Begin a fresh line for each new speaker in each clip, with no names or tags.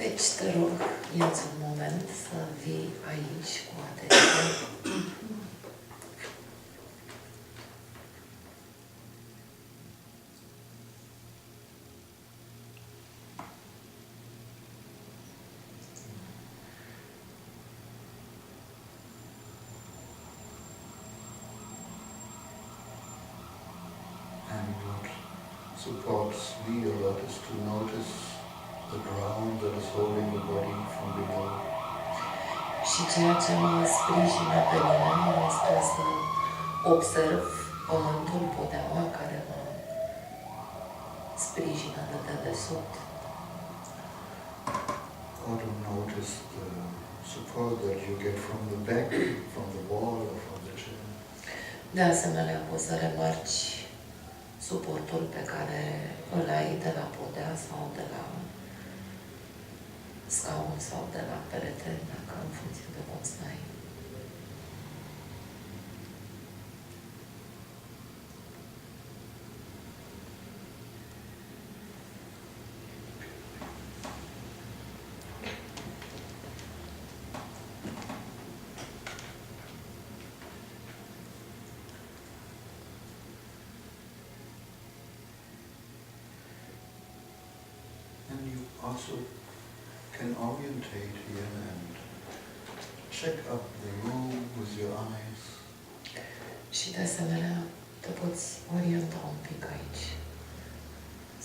Deci te rog, ia-ți un moment să vii aici cu atenție.
Supports me a lot is to notice the ground that is holding the body from below.
Și ceea ce mă sprijină pe mine este să observ pământul, podeaua care mă sprijină de dedesubt.
Or to notice the support that you get from the back, from the wall or from the chair.
De asemenea, poți să remarci suportul pe care îl ai de la podea sau de la scaun sau de la perete, dacă în funcție de cum stai.
Also can orientate here and check up the room with your eyes.
Și de asemenea, te poți orienta un pic aici.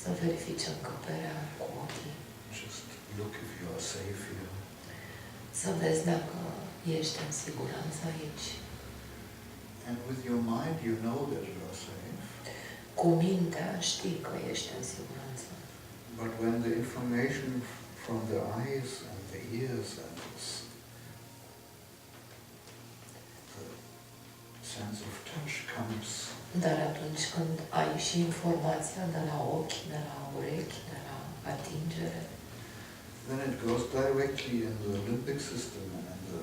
Să verifici încăperea cu ochii.
Just look if you are safe here.
Să vezi dacă ești în siguranță aici.
And with your mind you know that you are safe.
Cu mintea știi că ești în siguranță.
But when the information from the eyes and the ears and the sense of touch comes,
dar atunci când ai și informația de la ochi, de la urechi, de la atingere,
then it goes directly in the limbic system and the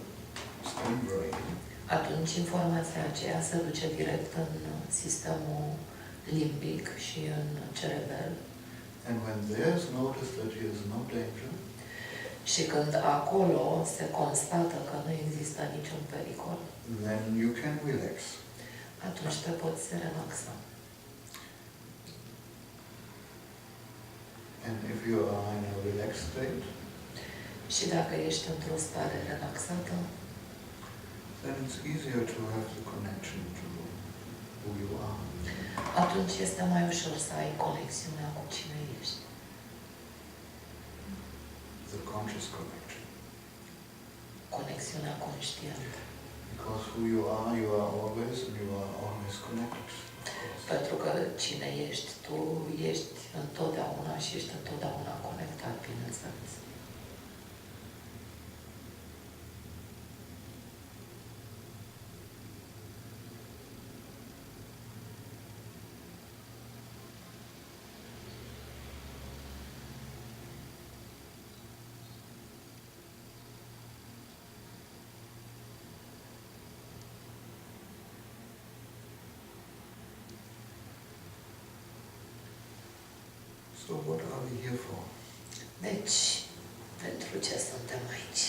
stem brain.
Atunci informația aceea se duce direct în sistemul limbic și în cerebel.
And when there's noticed that there is no danger,
și când acolo se constată că nu există niciun pericol,
then you can relax.
Atunci te poți relaxa.
And if you are in a relaxed state,
și dacă ești într-o stare relaxată,
then it's easier to have the connection to who you are.
Atunci este mai ușor să ai conexiunea cu cine ești.
The conscious connection.
Conexiunea conștientă.
Because who you are always, and you are always connected.
Pentru că cine ești, tu ești întotdeauna și ești întotdeauna conectat, bineînțeles.
So what are we here for?
Deci, pentru ce suntem aici?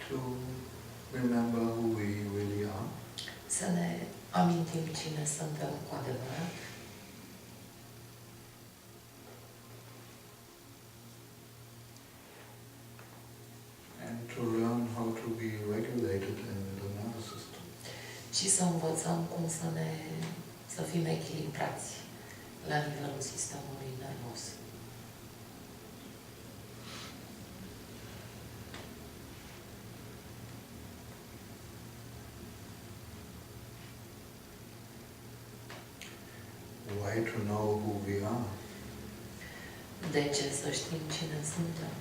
To remember who we really are.
Să ne amintim cine suntem cu adevărat.
And to learn how to be regulated in the nervous system.
Și să învățăm cum să fim echilibrați la nivelul sistemului nervos.
Why to know who we are?
De ce să știm cine suntem?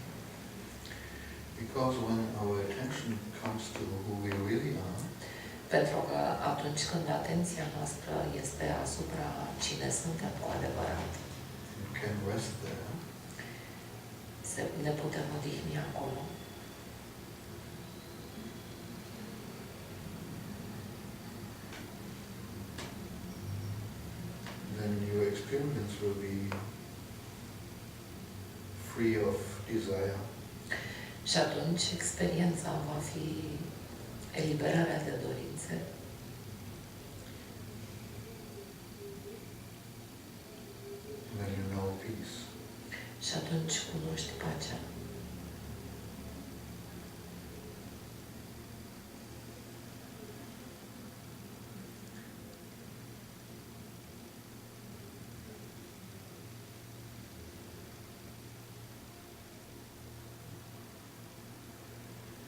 Because when our attention comes to who we really are,
pentru că atunci când atenția noastră este asupra cine suntem cu adevărat,
you can rest there.
Ne putem odihni acolo.
Then your experience will be free of desire.
Și atunci experiența va fi eliberarea de dorințe.
Then you know peace.
Și atunci cunoști pacea.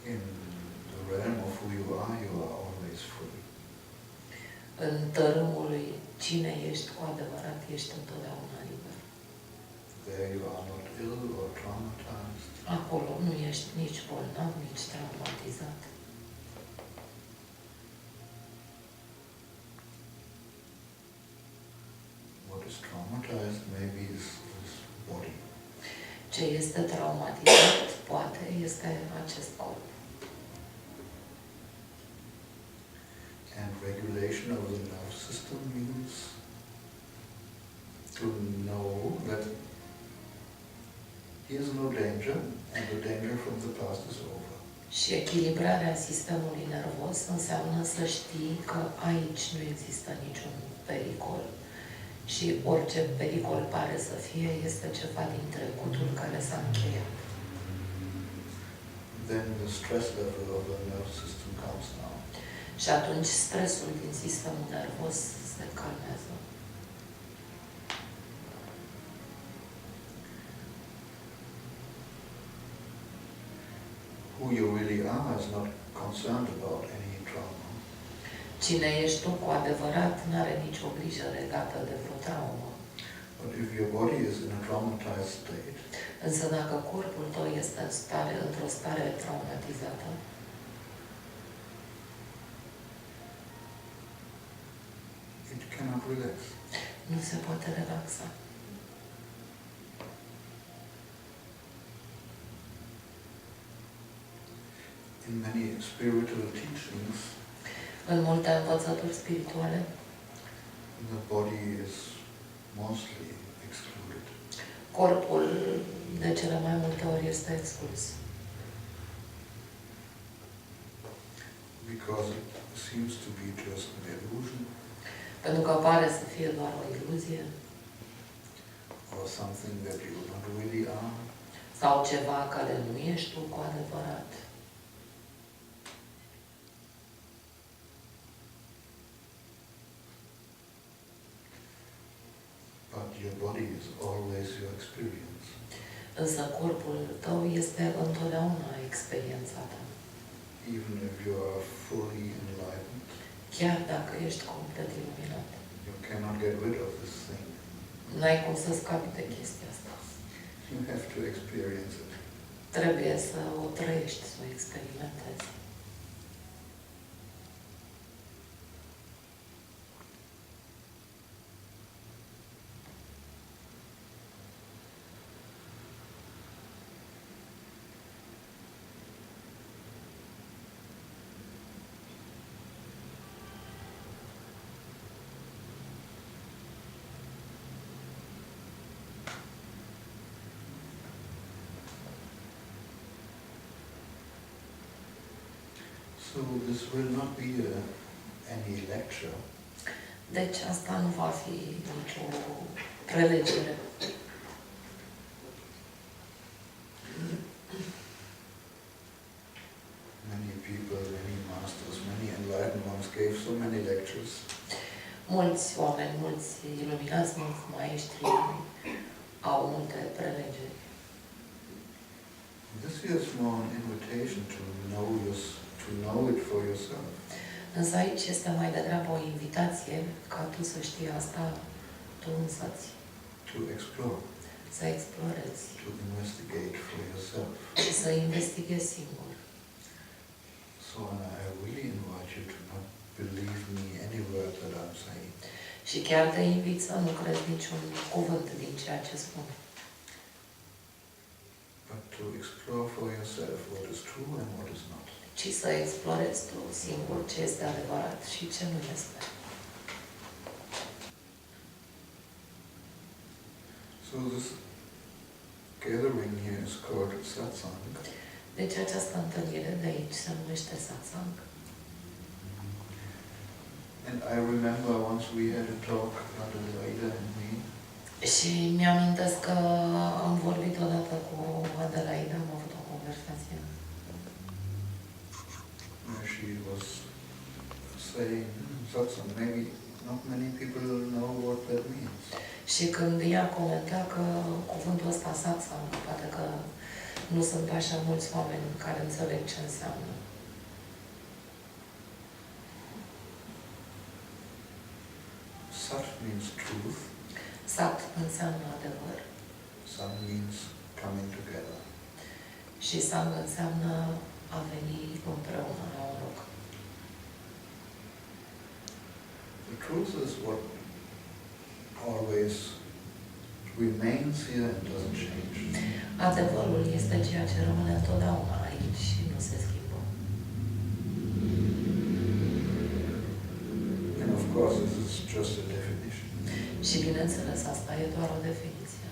In the realm of who you are always free.
În tărâmul lui cine ești cu adevărat, ești întotdeauna liber.
There you are not ill or traumatized.
Acolo nu ești nici bolnav, nici traumatizat.
What is traumatized maybe is this body.
Ce este traumatizat, poate, este acest corp.
And regulation of the nerve system means to know that here is no danger and the danger from the past is over.
Și echilibrarea sistemului nervos înseamnă să știi că aici nu există niciun pericol. Și orice pericol pare să fie, este ceva din trecutul care s-a încheiat.
Then the stress level of the nerve system comes down.
Și atunci stresul din sistemul nervos se calmează.
Who you really are is not concerned about any trauma.
Cine ești tu cu adevărat n-are nicio grijă legată de vreo traumă.
But if your body is in a traumatized state,
Însă dacă corpul tău este într-o stare traumatizată,
it cannot relax.
nu se poate relaxa.
In many spiritual teachings,
În multe învățături spirituale,
the body is mostly excluded.
corpul de cele mai multe ori este exclus.
Because it seems to be just an illusion
Pentru că pare să fie doar o iluzie
or something that you not really are.
sau ceva care nu ești tu cu adevărat.
But your body is always your experience.
Însă corpul tău este întotdeauna experiența ta.
Even if you are fully enlightened,
Chiar dacă ești complet iluminat.
you cannot get rid of this thing.
N-ai cum să scapi de chestia asta.
You have to experience it.
Trebuie să o trăiești, să o experimentezi.
So this will not be any lecture.
Deci asta nu va fi nicio prelegere.
Many people, many masters, many enlightened ones gave so many lectures.
Mulți oameni, mulți iluminați, mulți maestri au multe prelegeri.
This is more an invitation to know it for yourself.
Însă aici este mai degrabă o invitație ca tu să știi asta tu însăți.
To explore,
Să explorezi
to investigate for yourself.
și să investighezi singur.
So I really invite you to not believe me any word that I'm saying.
Și chiar te invit să nu crezi niciun cuvânt din ceea ce spun.
But to explore for yourself what is true and what is not.
Ci să explorezi tu singur ce este adevărat și ce nu este.
So this gathering here is called Satsang.
Deci această întâlnire de aici se numește Satsang.
And I remember once we had a talk, Adelaida and me.
Și mi-amintesc că am vorbit odată cu Adelaida, am avut o conversație.
She was saying, Satsang, maybe not many people know what that means.
Și când ea comenta că cuvântul ăsta Satsang, poate că nu sunt așa mulți oameni care înțeleg ce înseamnă.
Sat means truth.
Sat înseamnă adevăr.
Sang means coming together.
Și Sang înseamnă a veni împreună la un loc.
The truth is what always remains here and doesn't change.
Adevărul este ceea ce rămâne întotdeauna aici și nu se schimbă.
And of course, this is just a definition.
Și bineînțeles, asta e doar o definiție.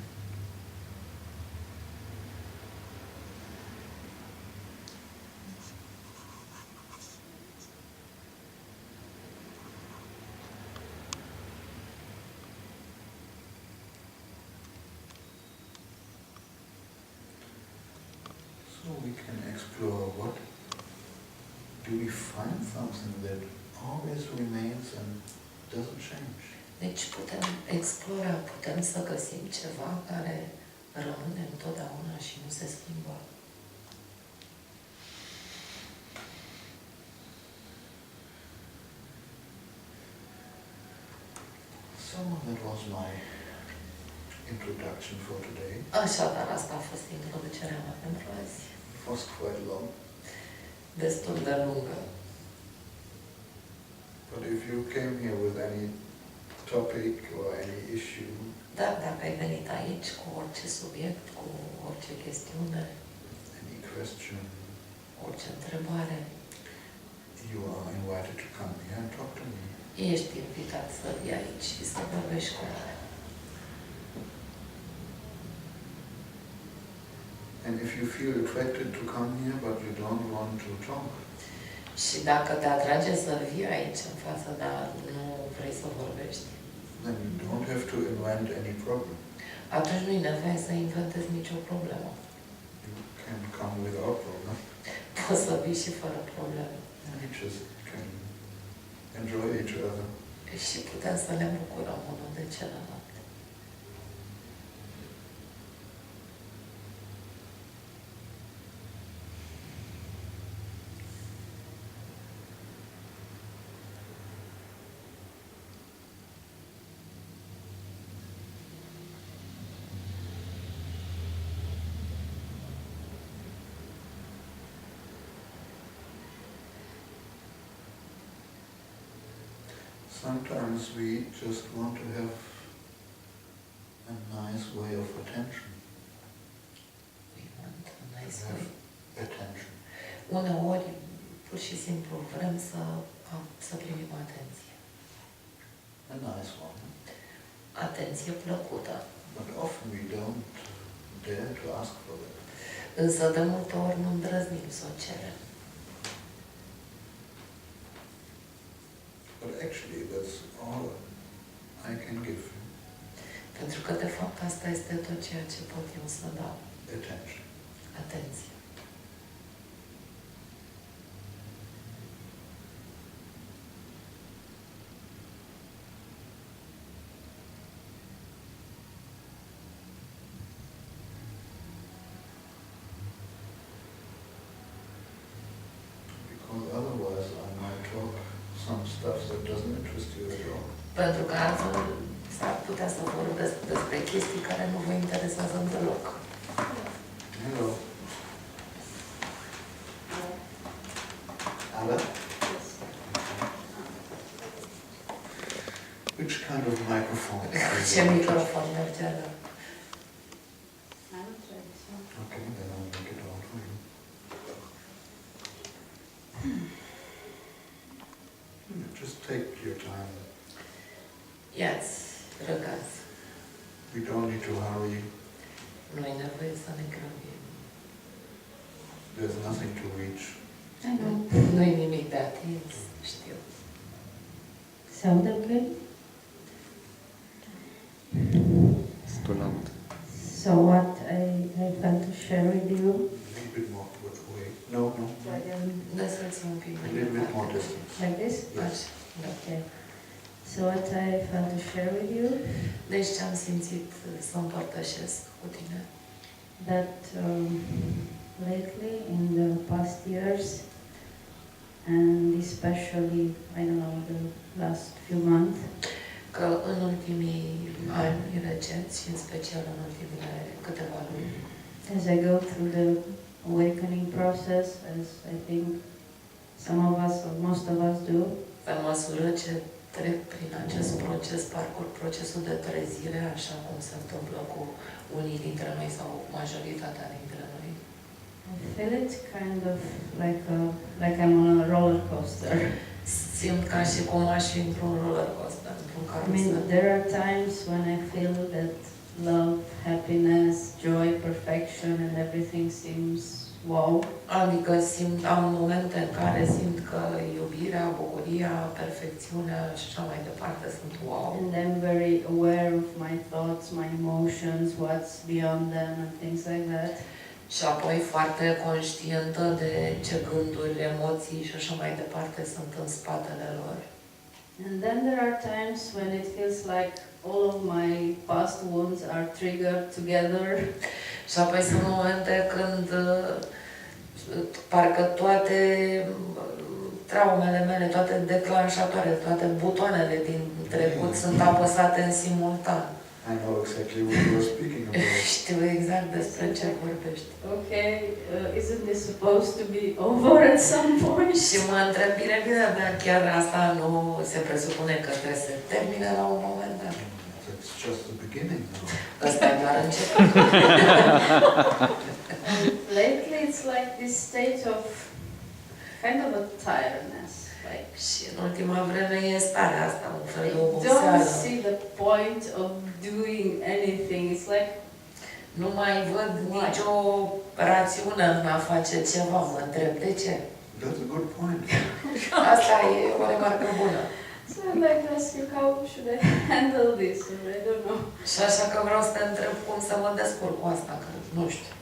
So we can explore what do we find something that always remains and doesn't change.
Deci putem explora, putem să găsim ceva care rămâne întotdeauna și nu se schimbă.
So that was my introduction for today.
Așadar, asta a fost introducerea mea pentru azi.
It was quite long.
Destul de lungă.
But if you came here with any topic or any issue,
Dar dacă ai venit aici cu orice subiect, cu orice chestiune,
any question,
orice întrebare,
you are invited to come here and talk to me.
ești invitat să vii aici și să vorbești cu mine.
And if you feel attracted to come here but you don't want to talk,
Și dacă te atrage să vii aici în față, dar nu vrei să vorbești,
then you don't have to invent any problem.
atunci nu-i nevoie să inventezi nicio problemă.
You can come without problem.
Poți să vii și fără probleme.
And we just can enjoy each other.
Și putem să ne bucurăm unul de celălalt.
Sometimes we just want to have a nice way of attention.
We want a nice
Have
way.
attention.
Uneori, pur și simplu, vrem să primim atenție.
A nice one.
Atenție plăcută.
But often we don't dare to ask for that.
Însă, de multe ori, nu îndrăznim să o cerem.
But actually that's all I can give.
Pentru că, de fapt, asta este tot ceea ce pot eu să dau.
Attention.
Atenție.
Because otherwise I might talk some stuff that doesn't interest you at all.
Pentru că altfel s-ar putea să vorbesc despre chestii care nu vă interesează deloc.
Hello. Hello? Which kind of microphone?
Ce microfon merge la?
Okay, then I'll make it all for you. Just take your time.
Ia-ți răgaz.
We don't need to hurry.
Nu e nevoie să
Se aude ok?
It's too loud.
So what I want to share with you,
A little bit more away. No, no.
Lăsați-mă un pic
A
mai
little bit more
departe.
distance.
like this?
Yes.
Okay. So what I want to share with you,
Deci ce am simțit să împărtășesc cu tine.
that lately in the past years, and especially, I don't know, the last few months,
Că în ultimii ani recenți și în special în ultimele câteva luni,
as I go through the awakening process, as I think some of us or most of us do,
pe măsură ce trec prin acest proces, parcurg procesul de trezire, așa cum se întâmplă cu unii dintre noi sau majoritatea dintre noi,
I feel it kind of like I'm on a roller coaster.
simt ca și cum aș fi într-un roller coaster, într-un
I
carusel.
mean, there are times when I feel that love, happiness, joy, perfection, and everything seems wow.
Adică am momente în care simt că iubirea, bucuria, perfecțiunea și așa mai departe sunt wow.
And I'm very aware of my thoughts, my emotions, what's beyond them, and things like that.
Și apoi foarte conștientă de ce gânduri, emoții și așa mai departe sunt în spatele lor.
And then there are times when it feels like all of my past wounds are triggered together.
Și apoi sunt momente când parcă toate traumele mele, toate declanșatoarele, toate butoanele din trecut sunt apăsate în simultan.
I know exactly what you are speaking about.
Știu exact despre ce vorbești.
Okay, isn't this supposed to be over at some point?
Și mă întreb, bine, dar chiar asta nu se presupune că trebuie să termine la un moment dat.
That's just the beginning.
Ăsta e doar început.
Lately it's like this state of kind of a tiredness. Like,
Și în ultima vreme e starea asta, un fel de
I don't
oboseală.
see the point of doing anything. It's like,
Nu mai văd nicio rațiune în a face ceva, mă întreb de ce.
That's a good point.
Asta e o remarcă bună.
so I'm like asking how should I handle this? Or I don't know.
Și așa că vreau să te întreb cum să mă descurc cu asta, că nu știu.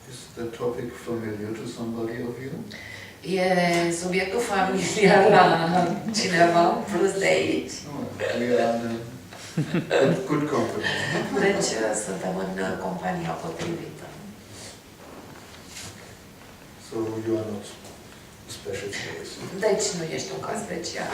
Is the topic familiar to somebody of you?
E subiectul familiar la cineva, plus de aici.
We are in good company.
Deci suntem în compania potrivită.
So you are not a special case.
Deci nu ești un caz special.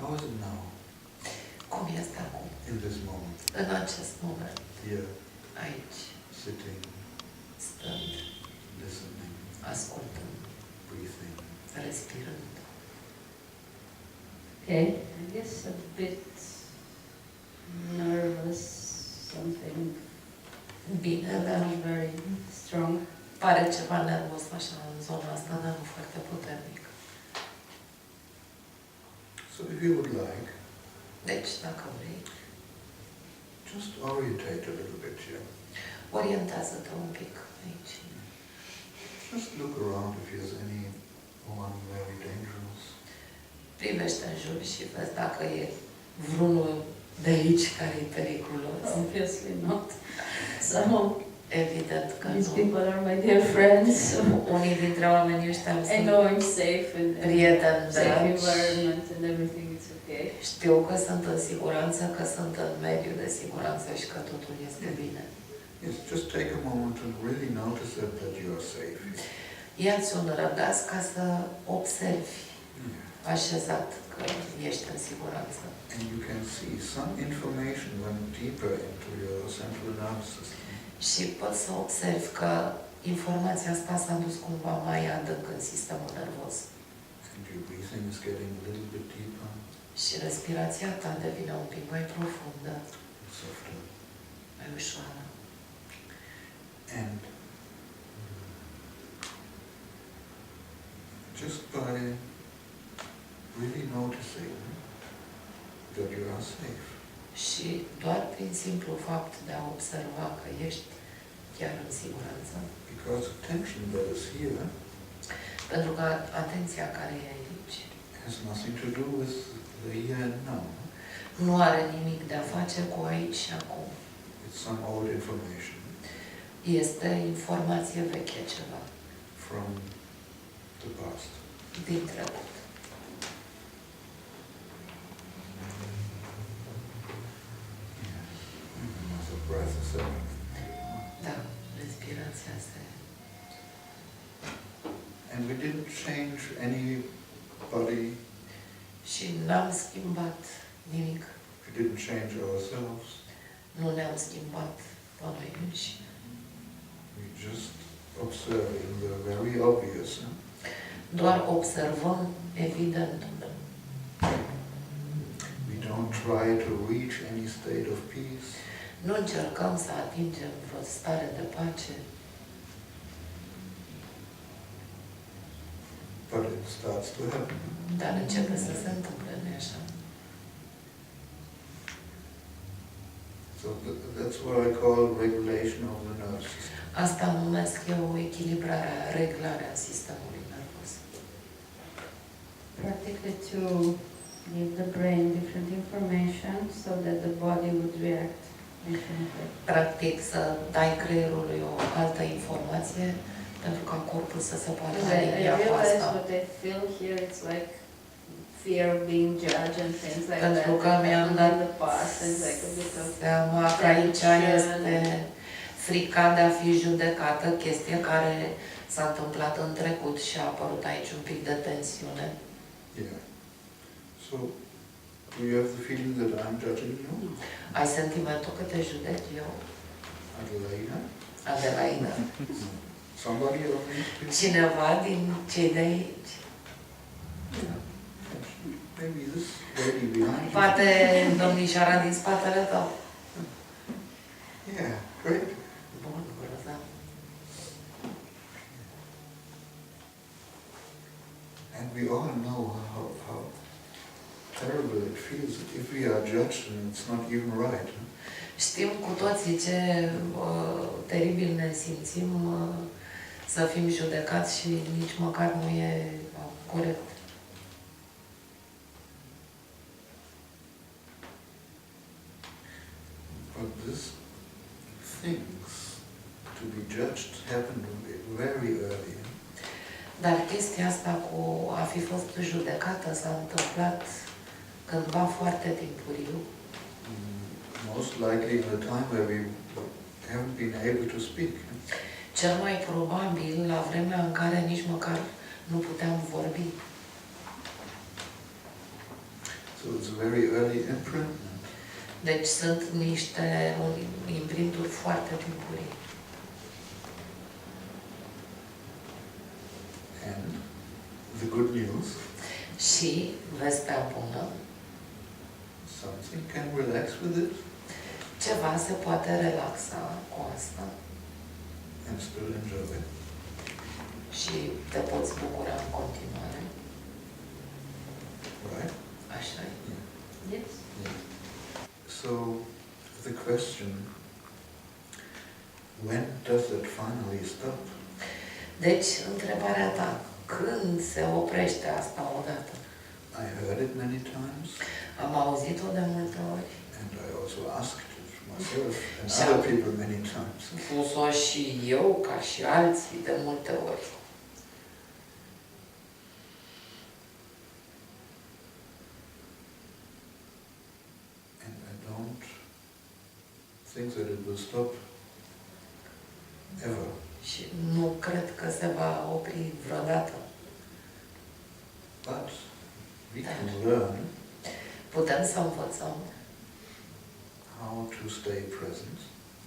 How is it now,
Cum este acum,
in this moment?
în acest moment,
Here,
aici,
sitting,
stând,
listening,
ascultând,
breathing.
respirând.
Okay, I guess a bit nervous, something
Bine, dar
not very strong.
pare ceva nervos așa în zona asta, dar nu foarte puternic.
So if you would like,
Deci, dacă vrei,
just orientate a little bit here.
orientează-te un pic aici.
Just look around if there's anyone very dangerous.
Privește în jur și vezi dacă e vreunul de aici care e periculos.
Obviously not. Some of
Evident că
these
nu.
people are my dear friends, so
Unii dintre oamenii ăștia
I
sunt
know I'm safe and
prieteni
safe
dragi.
environment and everything is okay.
Știu că sunt în siguranță, că sunt în mediul de siguranță și că totul este bine.
Yes, just take a moment and really notice that you are safe.
Ia-ți un răgaz ca să observi așezat că ești în siguranță.
And you can see some information went deeper into your central nervous system.
Și poți să observi că informația asta s-a dus cumva mai adânc în sistemul nervos.
And your breathing is getting a little bit deeper.
Și respirația ta devine un pic mai profundă,
Softer.
mai ușoară.
And just by really noticing that you are safe.
Și doar prin simplu fapt de a observa că ești chiar în siguranță.
Because attention that is here
Pentru că atenția care e aici
has nothing to do with the here and now.
nu are nimic de a face cu aici și acum.
It's some old information
Este informație veche ceva
from the past.
din trecut.
So breath is a
Da, respirația se...
and we didn't change anybody,
Și n-am schimbat nimic.
we didn't change ourselves,
Nu ne-am schimbat pe noi înșine.
we just observing the very obvious.
Doar observăm evidentul.
We don't try to reach any state of peace.
Nu încercăm să atingem vreo stare de pace,
But it starts to happen.
dar începe să se întâmple, nu așa?
So that's what I call regulation of the nervous system.
Asta numesc eu echilibrarea, reglarea sistemului nervos.
Practically to give the brain different information so that the body would react differently.
Practic să dai creierului o altă informație pentru ca corpul să se poată
I
alinia cu
realize
asta.
what I feel here, it's like fear of being judged and things like
Pentru
that.
că mi-am dat
in the past, it's like a bit of
seama că aici este frica de a fi judecată, chestie care s-a întâmplat în trecut și a apărut aici un pic de tensiune.
Yeah. So, do you have the feeling that I'm judging you?
Ai sentimentul că te judec eu,
Adelaina?
Adelaina?
Somebody of these people?
Cineva din cei de aici?
Maybe this lady behind you?
Poate domnișoara din spatele tău.
Yeah, great.
Bun, grozav.
And we all know how terrible it feels if we are judged and it's not even right.
Știm cu toții ce teribil ne simțim să fim judecați și nici măcar nu e corect.
But these things to be judged happened very early.
Dar chestia asta cu a fi fost judecată s-a întâmplat cândva foarte timpuriu.
Most likely in a time where we haven't been able to speak.
Cel mai probabil la vremea în care nici măcar nu puteam vorbi.
So it's a very early imprint.
Deci sunt niște imprinturi foarte timpurii.
And the good news,
Și vestea bună,
something can relax with it
ceva se poate relaxa cu asta
and still enjoy it.
și te poți bucura în continuare.
Right?
Așa e.
yes.
Yeah. So the question, when does it finally stop?
Deci, întrebarea ta, când se oprește asta odată?
I heard it many times,
Am auzit-o de multe ori.
and I also asked it myself and
So-
other people many times.
Pus-o și eu, ca și alții, de multe ori.
And I don't think that it will stop ever.
Și nu cred că se va opri vreodată.
But we can learn
Putem să învățăm
how to stay present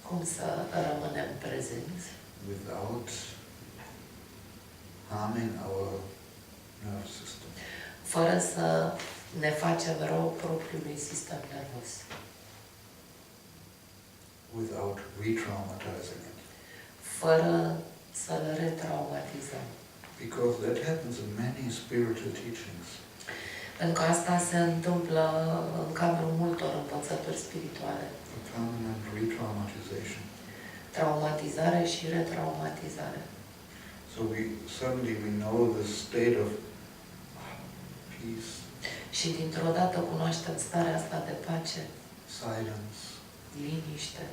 cum să rămânem prezenți,
without harming our nervous system.
fără să ne facem rău propriului sistem nervos,
Without re-traumatizing it.
fără să-l retraumatizăm.
Because that happens in many spiritual teachings.
Pentru că asta se întâmplă în cadrul multor învățături spirituale.
A permanent re-traumatization.
Traumatizare și retraumatizare.
So suddenly we know the state of peace,
Și dintr-o dată cunoaștem starea asta de pace,
silence.
liniște.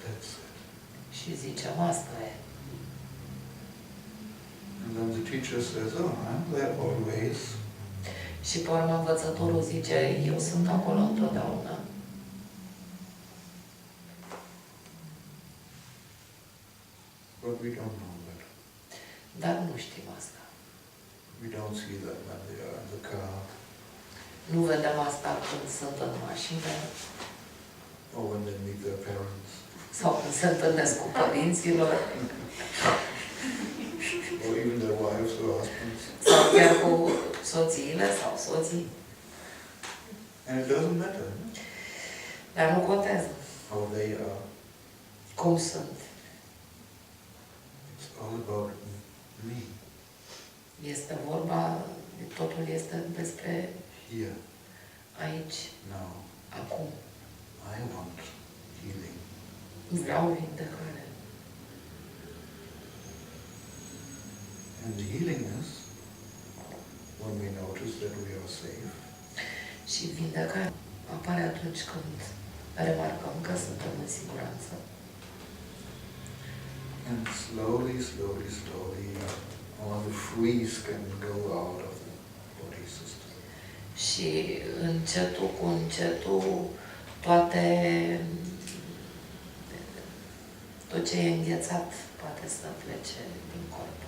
That's it.
Și zicem, asta e.
And then the teacher says, oh, I'm there always.
Și pe urmă învățătorul zice, eu sunt acolo întotdeauna.
But we don't know that.
Dar nu știm asta.
We don't see that when they are in the car,
Nu vedem asta când sunt în mașină
or when they meet their parents,
sau când se întâlnesc cu părinților
or even their wives or husbands.
sau chiar cu soțiile sau soții.
And it doesn't matter
Dar nu contează
how they are.
cum sunt.
It's all about me,
Este vorba, totul este despre
here,
aici,
now.
acum.
I want healing.
Vreau vindecare.
And the healing is when we notice that we are safe,
Și vindecarea apare atunci când remarcăm că suntem în siguranță.
and slowly, slowly, slowly, all the freeze can go out of the body system.
Și încetul cu încetul, tot ce e înghețat poate să plece din corp.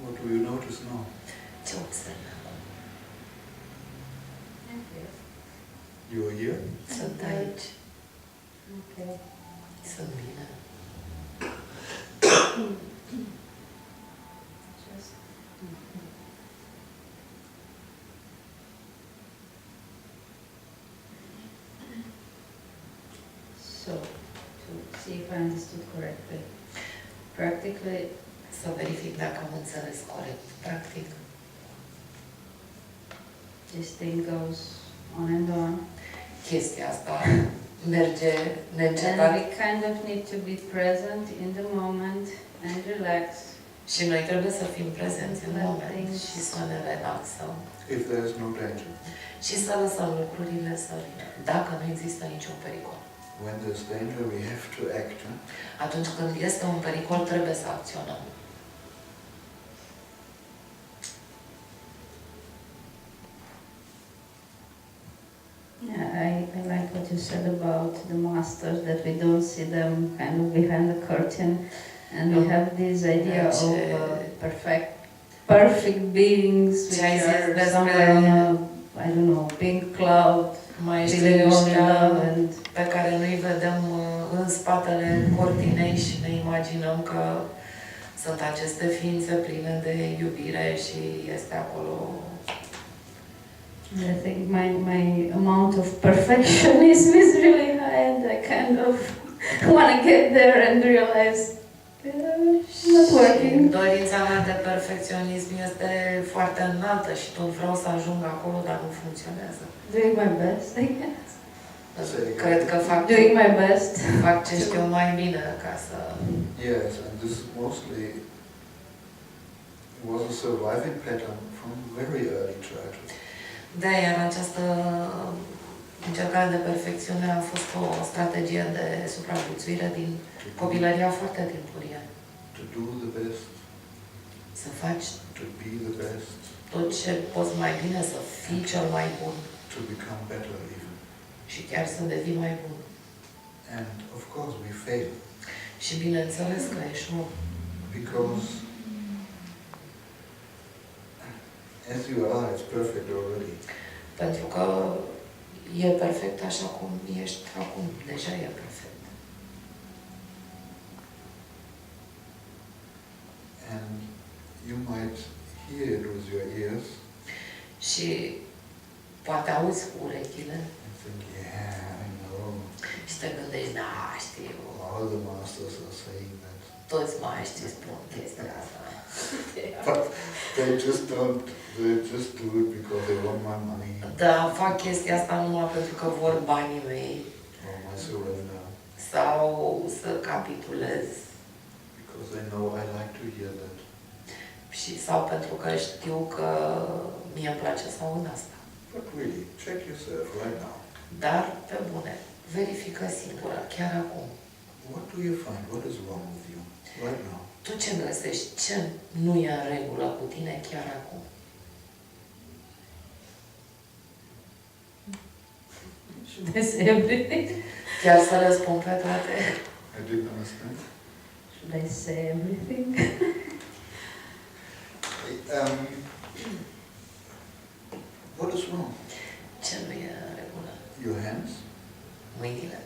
What do you notice now?
Ce observi acum?
You are here?
Sunt aici,
Okay.
sunt bine.
Just so, to see if I understood correctly, practically,
Să verific dacă am înțeles corect. Practic,
this thing goes on and on,
chestia asta merge
and
neîncetat
we kind of need to be present in the moment and relax.
și noi trebuie să fim prezenți în
Let
moment
things-
și să ne relaxăm
If there is no danger.
și să lăsăm lucrurile să vină. Dacă nu există niciun pericol.
When there's danger, we have to act.
Atunci când este un pericol, trebuie să acționăm.
Yeah, I like what you said about the masters, that we don't see them kind of behind the curtain, and we have this idea of perfect beings which are somewhere on a, I don't know, pink cloud,
Maestrii
feeling only
ăștia
love and
pe care noi vedem în spatele cortinei și ne imaginăm că sunt aceste ființe pline de iubire și este acolo.
I think my amount of perfectionism is really high, and I kind of want to get there and realize it's not working.
Dorința mea de perfecționism este foarte înaltă și tot vreau să ajung acolo, dar nu funcționează.
Doing my best, I guess.
Cred că
Doing my best.
fac ce știu mai bine ca să...
Yes, and this is mostly was a surviving pattern from very early childhood.
Da, iar această încercare de perfecțiune a fost o strategie de supraviețuire din copilăria foarte timpurie.
To do the best,
Să faci
to be the best,
tot ce poți mai bine, să fii cel mai bun
to become better even.
și chiar să devii mai bun.
And of course we fail,
Și bineînțeles că eșuăm.
because as you are, it's perfect already.
Pentru că e perfect așa cum ești acum. Deja e perfect.
And you might hear it with your ears
Și poate auzi cu urechile
and think, yeah, I know.
Și te gândești, da, știu,
All the masters are saying that.
toți maestrii spun chestia asta.
But they just do it because they want my money
Da, fac chestia asta numai pentru că vor banii mei
or my surrender.
sau să capitulez
Because they know I like to hear that.
sau pentru că știu că mie îmi place să aud asta.
But really, check yourself right now.
Dar, pe bune, verifică singură, chiar acum.
What do you find? What is wrong with you right now?
Tu ce găsești? Ce nu e în regulă cu tine chiar acum?
Should I say everything?
Chiar să le spun pe toate?
I didn't understand.
Should I say everything?
What is wrong?
Ce nu e în regulă?
Your hands?
Mâinile?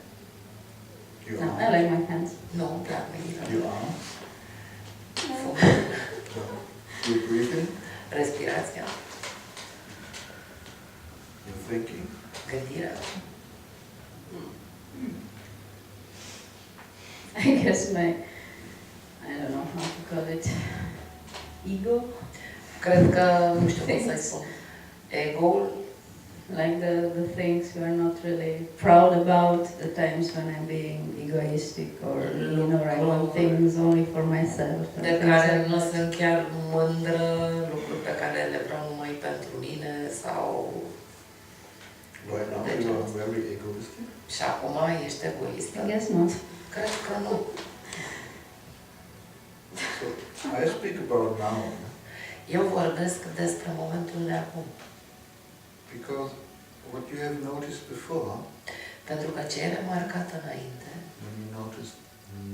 Your
No, I
arms?
like my hands.
Nu îmi plac mâinile.
Your arms?
Fumul.
Your breathing?
Respirația.
Your thinking?
Gândirea.
I guess my, I don't know how to call it, ego,
Cred că, nu știu cum să-i spun, ego-ul,
like the things we are not really proud about, the times when I'm being egoistic or, I want things only for myself. and
de
things
care
like
nu
that.
sunt chiar mândră, lucruri pe care le vreau numai pentru mine sau...
Right now you are very egoistic.
Și acum ești egoistă?
I guess not.
Cred că nu.
So I speak about now
Eu vorbesc despre momentul de acum.
because what you have noticed before,
Pentru că ce e remarcat înainte,
when you notice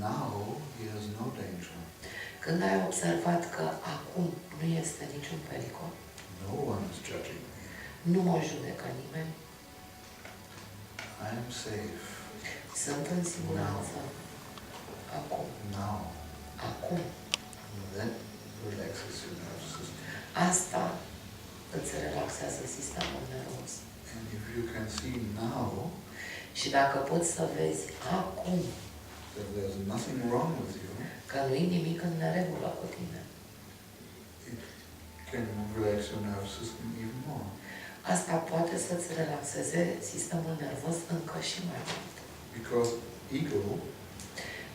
now, there's no danger.
când ai observat că acum nu este niciun pericol,
No one is judging me.
nu mă judecă nimeni,
I am safe.
sunt în siguranță. Acum.
Now.
Acum.
That relaxes your nervous system.
Asta îți relaxează sistemul nervos.
And if you can see now
Și dacă poți să vezi acum
that there's nothing wrong with you,
că nu-i nimic în neregulă cu tine,
it can relax your nervous system even more.
asta poate să-ți relaxeze sistemul nervos încă și mai mult.
Because ego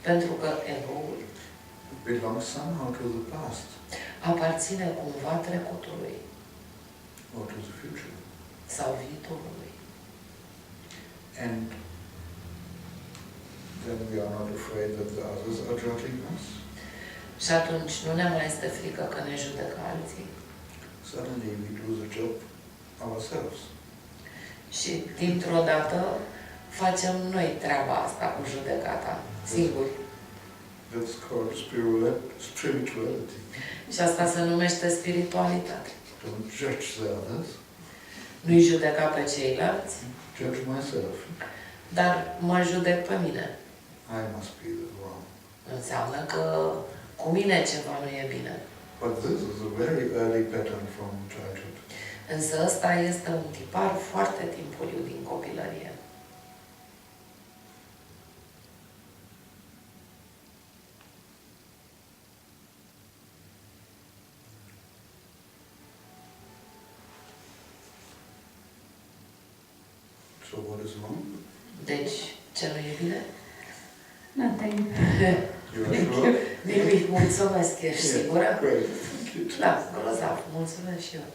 Pentru că ego-ul
belongs somehow to the past
aparține cumva trecutului
or to the future.
sau viitorului.
And then we are not afraid that the others are judging us.
Și atunci nu ne mai este frică că ne judecă alții.
Suddenly we do the job ourselves.
Și dintr-o dată facem noi treaba asta cu judecata, singuri.
That's called spirituality.
Și asta se numește spiritualitate.
Don't judge the others,
Nu-i judeca pe ceilalți,
judge myself.
dar mă judec pe mine.
I must be the wrong.
Înseamnă că cu mine ceva nu e bine.
But this is a very early pattern from childhood.
Însă ăsta este un tipar foarte timpuriu din copilărie.
So what is wrong?
Deci, ce nu e bine?
Nothing.
You are sure?
Nimic, mulțumesc, ești sigură?
Great. Thank you.
Da, grozav, mulțumesc și eu.